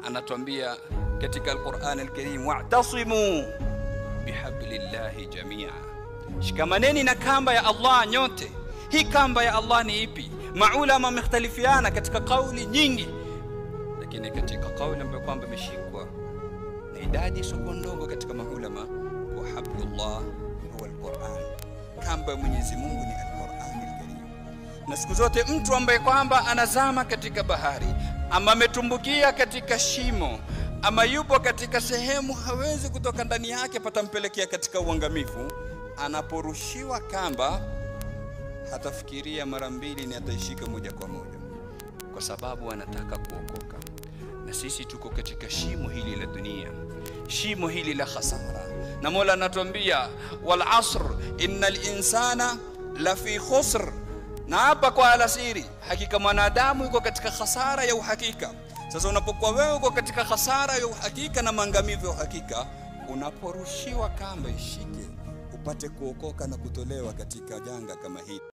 anatuambia katika Al-Qur'an Al-Karim, wa'tasimu bihablillahi jami'a, shikamaneni na kamba ya Allah nyote. Hii kamba ya Allah ni ipi? Maulama wamekhtalifiana katika kauli nyingi, lakini katika kauli ambayo kwamba imeshikwa na idadi sio ndogo katika maulama, wa hablullah huwa Al-Qur'an, kamba ya Mwenyezi Mungu ni Al-Qur'an Al-Karim. Na siku zote mtu ambaye kwamba anazama katika bahari, ama ametumbukia katika shimo, ama yupo katika sehemu hawezi kutoka ndani yake patampelekea katika uangamivu, anaporushiwa kamba hatafikiria mara mbili, ni ataishika moja kwa moja, kwa sababu anataka kuokoka. Na sisi tuko katika shimo hili la dunia, shimo hili la khasara, na Mola anatuambia wal asr innal insana lafi khusr, na hapa kwa alasiri, hakika mwanadamu yuko katika khasara ya uhakika. Sasa unapokuwa wewe uko katika khasara ya uhakika na maangamivu ya uhakika, unaporushiwa kamba ishike upate kuokoka na kutolewa katika janga kama hili.